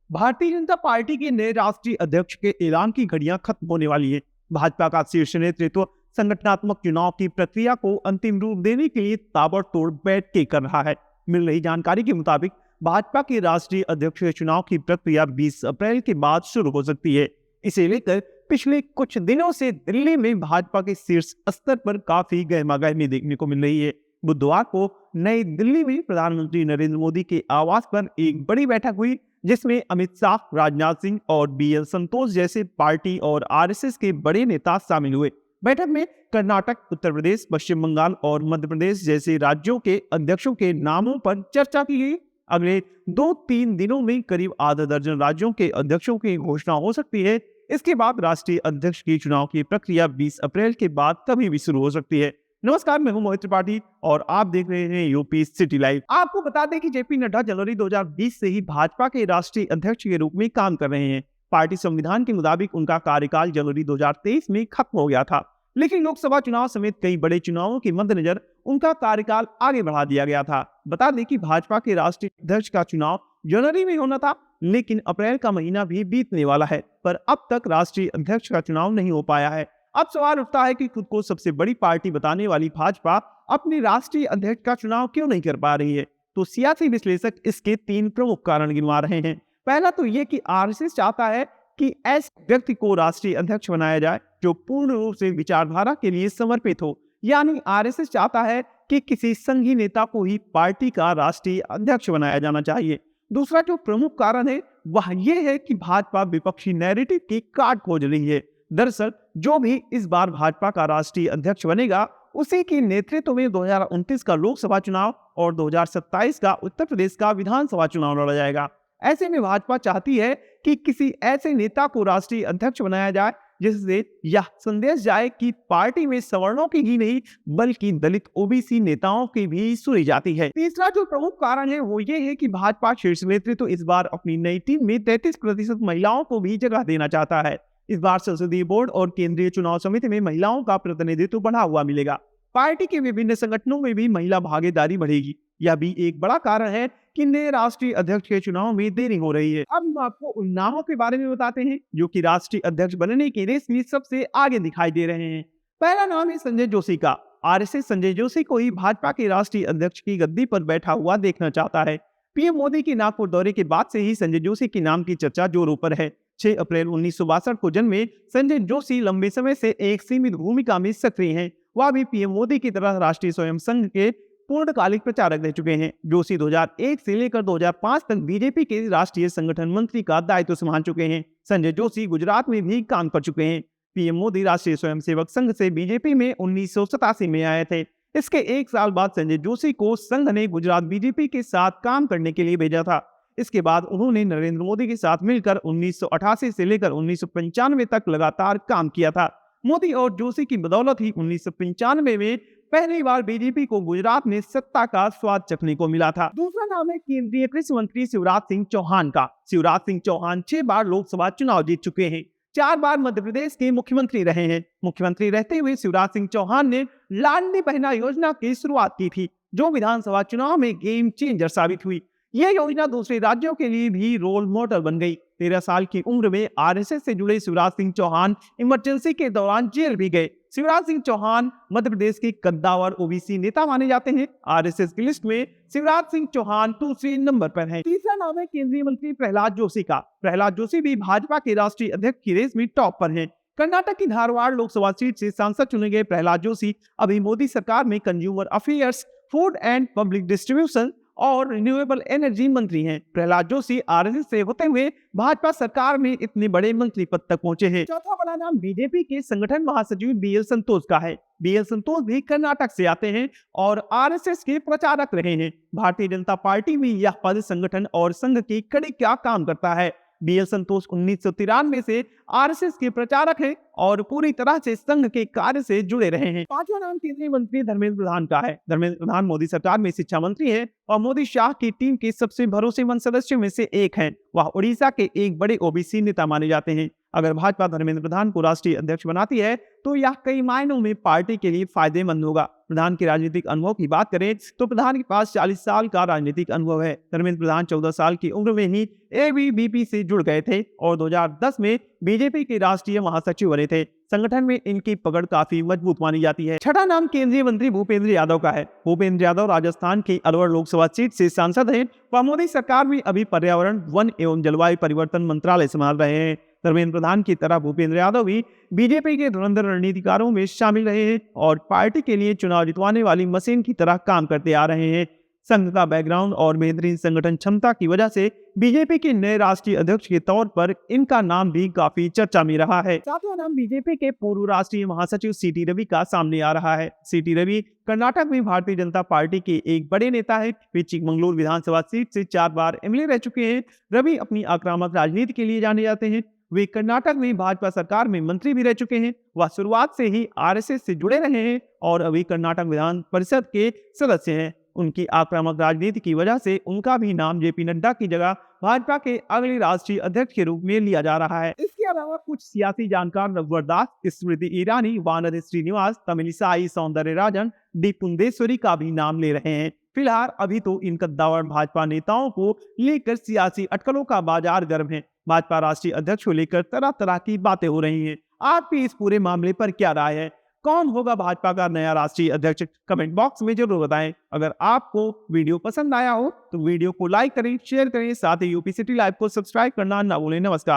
Bharatiya Janata party के नए राष्ट्रीय अध्यक्ष के ऐलान की घड़ियां खत्म होने वाली है। भाजपा का शीर्ष नेतृत्व संगठनात्मक चुनाव की प्रक्रिया को अंतिम रूप देने के लिए ताबड़तोड़ बैठकें कर रहा है। मिल रही जानकारी के मुताबिक भाजपा के राष्ट्रीय अध्यक्ष के चुनाव की प्रक्रिया 20 अप्रैल के बाद शुरू हो सकती है। इसे लेकर पिछले कुछ दिनों से दिल्ली में भाजपा के शीर्ष स्तर पर काफी गहमागहमी देखने को मिल रही है। बुधवार को नई दिल्ली में प्रधानमंत्री नरेंद्र मोदी के आवास पर एक बड़ी बैठक हुई, जिसमें अमित शाह, राजनाथ सिंह और BL संतोष जैसे पार्टी और RSS के बड़े नेता शामिल हुए। बैठक में कर्नाटक, उत्तर प्रदेश, पश्चिम बंगाल और मध्य प्रदेश जैसे राज्यों के अध्यक्षों के नामों पर चर्चा की गई। अगले 2-3 दिनों में करीब आधा दर्जन राज्यों के अध्यक्षों की घोषणा हो सकती है। इसके बाद राष्ट्रीय अध्यक्ष की चुनाव की प्रक्रिया 20 अप्रैल के बाद कभी भी शुरू हो सकती है। नमस्कार, मैं हूं मोहित त्रिपाठी और आप देख रहे हैं यूपी सिटी लाइव। आपको बता दें कि JP नड्डा जनवरी 2020 से ही भाजपा के राष्ट्रीय अध्यक्ष के रूप में काम कर रहे हैं। पार्टी संविधान के मुताबिक उनका कार्यकाल जनवरी 2023 में खत्म हो गया था, लेकिन लोकसभा चुनाव समेत कई बड़े चुनावों के मद्देनजर उनका कार्यकाल आगे बढ़ा दिया गया था। बता दें कि भाजपा के राष्ट्रीय अध्यक्ष का चुनाव जनवरी में होना था, लेकिन अप्रैल का महीना भी बीतने वाला है, पर अब तक राष्ट्रीय अध्यक्ष का चुनाव नहीं हो पाया है। अब सवाल उठता है कि खुद को सबसे बड़ी पार्टी बताने वाली भाजपा अपने राष्ट्रीय अध्यक्ष का चुनाव क्यों नहीं कर पा रही है। तो सियासी विश्लेषक इसके 3 प्रमुख कारण गिनवा रहे हैं। पहला तो ये कि RSS चाहता है कि ऐसे व्यक्ति को राष्ट्रीय अध्यक्ष बनाया जाए जो पूर्ण रूप से विचारधारा के लिए समर्पित हो, यानी RSS चाहता है कि किसी संघी नेता को ही पार्टी का राष्ट्रीय अध्यक्ष बनाया जाना चाहिए। दूसरा जो प्रमुख कारण है वह यह है कि भाजपा विपक्षी नैरेटिव की काट खोज रही है। दरअसल जो भी इस बार भाजपा का राष्ट्रीय अध्यक्ष बनेगा, उसी के नेतृत्व में 2029 का लोकसभा चुनाव और 2027 का उत्तर प्रदेश का विधानसभा चुनाव लड़ा जाएगा। ऐसे में भाजपा चाहती है कि किसी ऐसे नेता को राष्ट्रीय अध्यक्ष बनाया जाए जिससे यह संदेश जाए कि पार्टी में सवर्णों की ही नहीं बल्कि दलित OBC नेताओं की भी सुनी जाती है। तीसरा जो प्रमुख कारण है वो ये है कि भाजपा शीर्ष नेतृत्व इस बार अपनी नई टीम में 33% महिलाओं को भी जगह देना चाहता है। इस बार संसदीय बोर्ड और केंद्रीय चुनाव समिति में महिलाओं का प्रतिनिधित्व बढ़ा हुआ मिलेगा। पार्टी के विभिन्न संगठनों में भी महिला भागीदारी बढ़ेगी। यह भी एक बड़ा कारण है कि नए राष्ट्रीय अध्यक्ष के चुनाव में देरी हो रही है। अब हम आपको उन नामों के बारे में बताते हैं जो कि राष्ट्रीय अध्यक्ष बनने की रेस में सबसे आगे दिखाई दे रहे हैं। पहला नाम है संजय जोशी का। RSS संजय जोशी को ही भाजपा के राष्ट्रीय अध्यक्ष की गद्दी पर बैठा हुआ देखना चाहता है। PM मोदी के नागपुर दौरे के बाद से ही संजय जोशी के नाम की चर्चा जोरों पर है। 6 अप्रैल 1962 को जन्मे संजय जोशी लंबे समय से एक सीमित भूमिका में सक्रिय हैं। वह भी PM मोदी की तरह राष्ट्रीय स्वयं संघ के पूर्णकालिक प्रचारक रह चुके हैं। जोशी 2001 से लेकर 2005 तक BJP के राष्ट्रीय संगठन मंत्री का दायित्व संभाल चुके हैं। संजय जोशी गुजरात में भी काम कर चुके हैं। PM मोदी राष्ट्रीय स्वयंसेवक संघ से BJP में 1987 में आए थे। इसके 1 साल बाद संजय जोशी को संघ ने गुजरात BJP के साथ काम करने के लिए भेजा था। इसके बाद उन्होंने नरेंद्र मोदी के साथ मिलकर 1988 से लेकर 1995 तक लगातार काम किया था। मोदी और जोशी की बदौलत ही 1995 में पहली बार BJP को गुजरात में सत्ता का स्वाद चखने को मिला था। दूसरा नाम है केंद्रीय कृषि मंत्री शिवराज सिंह चौहान का। शिवराज सिंह चौहान 6 बार लोकसभा चुनाव जीत चुके हैं। 4 बार मध्य प्रदेश के मुख्यमंत्री रहे हैं। मुख्यमंत्री रहते हुए शिवराज सिंह चौहान ने लाडली बहना योजना की शुरुआत की थी, जो विधानसभा चुनाव में गेम चेंजर साबित हुई। यह योजना दूसरे राज्यों के लिए भी रोल मॉडल बन गई। 13 साल की उम्र में RSS से जुड़े शिवराज सिंह चौहान इमरजेंसी के दौरान जेल भी गए। शिवराज सिंह चौहान मध्य प्रदेश के कद्दावर OBC नेता माने जाते हैं। RSS की लिस्ट में शिवराज सिंह चौहान दूसरे नंबर पर हैं। तीसरा नाम है केंद्रीय मंत्री प्रहलाद जोशी का। प्रहलाद जोशी भी भाजपा के राष्ट्रीय अध्यक्ष की रेस में टॉप पर हैं। कर्नाटक की धारवाड़ लोकसभा सीट से सांसद चुने गए प्रहलाद जोशी अभी मोदी सरकार में consumer affairs, food and public distribution और रिन्यूएबल एनर्जी मंत्री हैं। प्रहलाद जोशी RSS से होते हुए भाजपा सरकार में इतने बड़े मंत्री पद तक पहुंचे हैं। चौथा बड़ा नाम BJP के संगठन महासचिव BL संतोष का है। BL संतोष भी कर्नाटक से आते हैं और RSS के प्रचारक रहे हैं। भारतीय जनता पार्टी में यह पद संगठन और संघ की कड़ी क्या काम करता है। BL संतोष 1993 से RSS के प्रचारक हैं और पूरी तरह से संघ के कार्य से जुड़े रहे हैं। पांचवा नाम केंद्रीय मंत्री धर्मेंद्र प्रधान का है। धर्मेंद्र प्रधान मोदी सरकार में शिक्षा मंत्री हैं और मोदी शाह की टीम के सबसे भरोसेमंद सदस्यों में से एक हैं। वह उड़ीसा के एक बड़े OBC नेता माने जाते हैं। अगर भाजपा धर्मेंद्र प्रधान को राष्ट्रीय अध्यक्ष बनाती है तो यह कई मायनों में पार्टी के लिए फायदेमंद होगा। प्रधान के राजनीतिक अनुभव की बात करें तो प्रधान के पास 40 साल का राजनीतिक अनुभव है। धर्मेंद्र प्रधान 14 साल की उम्र में ही एबीवीपी से जुड़ गए थे और 2010 में बीजेपी के राष्ट्रीय महासचिव बने थे। संगठन में इनकी पकड़ काफी मजबूत मानी जाती है। छठा नाम केंद्रीय मंत्री भूपेंद्र यादव का है। भूपेंद्र यादव राजस्थान की अलवर लोकसभा सीट से सांसद हैं। वह मोदी सरकार में अभी पर्यावरण, वन एवं जलवायु परिवर्तन मंत्रालय संभाल रहे हैं। धर्मेंद्र प्रधान की तरह भूपेंद्र यादव भी बीजेपी के धुरंधर रणनीतिकारों में शामिल रहे हैं और पार्टी के लिए चुनाव जितवाने वाली मशीन की तरह काम करते आ रहे हैं। संघ का बैकग्राउंड और बेहतरीन संगठन क्षमता की वजह से बीजेपी के नए राष्ट्रीय अध्यक्ष के तौर पर इनका नाम भी काफी चर्चा में रहा है। सातवां नाम बीजेपी के पूर्व राष्ट्रीय महासचिव सीटी रवि का सामने आ रहा है। सीटी रवि कर्नाटक में भारतीय जनता पार्टी के एक बड़े नेता है। वे चिकमंगलूर विधानसभा सीट से 4 बार एमएलए रह चुके हैं। रवि अपनी आक्रामक राजनीति के लिए जाने जाते हैं। वे कर्नाटक में भाजपा सरकार में मंत्री भी रह चुके हैं। वह शुरुआत से ही आरएसएस से जुड़े रहे हैं और अभी कर्नाटक विधान परिषद के सदस्य हैं। उनकी आक्रामक राजनीति की वजह से उनका भी नाम जेपी नड्डा की जगह भाजपा के अगले राष्ट्रीय अध्यक्ष के रूप में लिया जा रहा है। इसके अलावा कुछ सियासी जानकार रघुवर दास, स्मृति ईरानी, वानर श्रीनिवास, तमिलिसाई सौंदरराजन, डी पुंदेश्वरी का भी नाम ले रहे हैं। फिलहाल अभी तो इन कद्दावर भाजपा नेताओं को लेकर सियासी अटकलों का बाजार गर्म है। भाजपा राष्ट्रीय अध्यक्ष को लेकर तरह तरह की बातें हो रही हैं। आपकी इस पूरे मामले पर क्या राय है? कौन होगा भाजपा का नया राष्ट्रीय अध्यक्ष? कमेंट बॉक्स में जरूर बताएं। अगर आपको वीडियो पसंद आया हो तो वीडियो को लाइक करें, शेयर करें, साथ ही यूपी सिटी लाइव को सब्सक्राइब करना ना भूलें। नमस्कार।